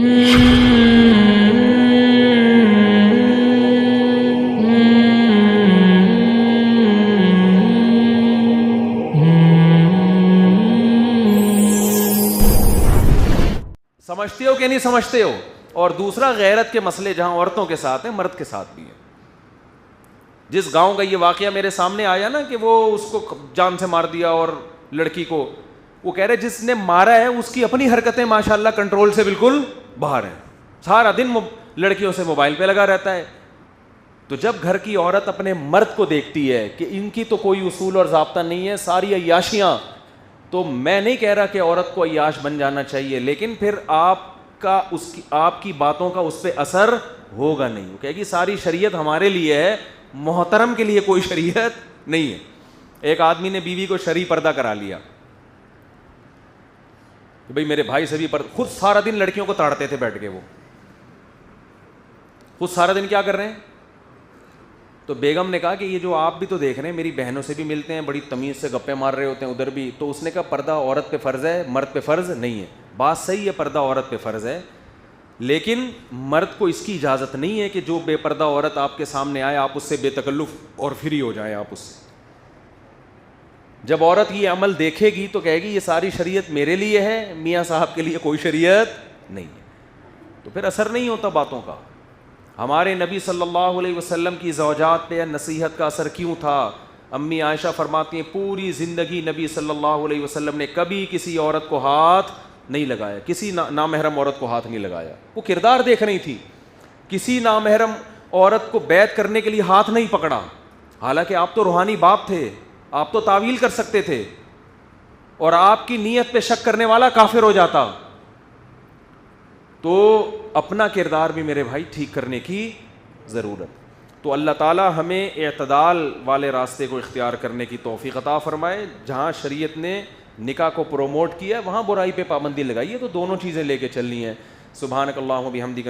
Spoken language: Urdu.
سمجھتے ہو کہ نہیں سمجھتے ہو؟ اور دوسرا غیرت کے مسئلے جہاں عورتوں کے ساتھ ہیں مرد کے ساتھ بھی ہیں. جس گاؤں کا یہ واقعہ میرے سامنے آیا نا کہ وہ اس کو جان سے مار دیا اور لڑکی کو, وہ کہہ رہے جس نے مارا ہے اس کی اپنی حرکتیں ماشاءاللہ کنٹرول سے بالکل باہر ہیں, سارا دن لڑکیوں سے موبائل پہ لگا رہتا ہے. تو جب گھر کی عورت اپنے مرد کو دیکھتی ہے کہ ان کی تو کوئی اصول اور ضابطہ نہیں ہے, ساری عیاشیاں, تو میں نہیں کہہ رہا کہ عورت کو عیاش بن جانا چاہیے, لیکن پھر آپ کی باتوں کا اس پہ اثر ہوگا نہیں. وہ کہے گی ساری شریعت ہمارے لیے ہے, محترم کے لیے کوئی شریعت نہیں ہے. ایک آدمی نے بیوی کو شرعی پردہ کرا لیا کہ بھئی میرے بھائی سے بھی خود سارا دن لڑکیوں کو تاڑتے تھے بیٹھ کے, وہ خود سارا دن کیا کر رہے ہیں. تو بیگم نے کہا کہ یہ جو آپ بھی تو دیکھ رہے ہیں میری بہنوں سے بھی ملتے ہیں, بڑی تمیز سے گپے مار رہے ہوتے ہیں ادھر بھی. تو اس نے کہا پردہ عورت پہ فرض ہے, مرد پہ فرض نہیں ہے. بات صحیح ہے, پردہ عورت پہ فرض ہے, لیکن مرد کو اس کی اجازت نہیں ہے کہ جو بے پردہ عورت آپ کے سامنے آئے آپ اس سے بے تکلف اور فری ہو جائیں آپ اس سے. جب عورت یہ عمل دیکھے گی تو کہے گی یہ ساری شریعت میرے لیے ہے, میاں صاحب کے لیے کوئی شریعت نہیں ہے. تو پھر اثر نہیں ہوتا باتوں کا. ہمارے نبی صلی اللہ علیہ وسلم کی زوجات پہ نصیحت کا اثر کیوں تھا؟ امی عائشہ فرماتی ہیں پوری زندگی نبی صلی اللہ علیہ وسلم نے کبھی کسی عورت کو ہاتھ نہیں لگایا, کسی نامحرم عورت کو ہاتھ نہیں لگایا. وہ کردار دیکھ رہی تھی, کسی نامحرم عورت کو بیعت کرنے کے لیے ہاتھ نہیں پکڑا. حالانکہ آپ تو روحانی باپ تھے, آپ تو تعویل کر سکتے تھے, اور آپ کی نیت پہ شک کرنے والا کافر ہو جاتا. تو اپنا کردار بھی میرے بھائی ٹھیک کرنے کی ضرورت. تو اللہ تعالی ہمیں اعتدال والے راستے کو اختیار کرنے کی توفیق عطا فرمائے. جہاں شریعت نے نکاح کو پروموٹ کیا ہے وہاں برائی پہ پابندی لگائی ہے, تو دونوں چیزیں لے کے چلنی ہیں. سبحانک اللہم و بحمدک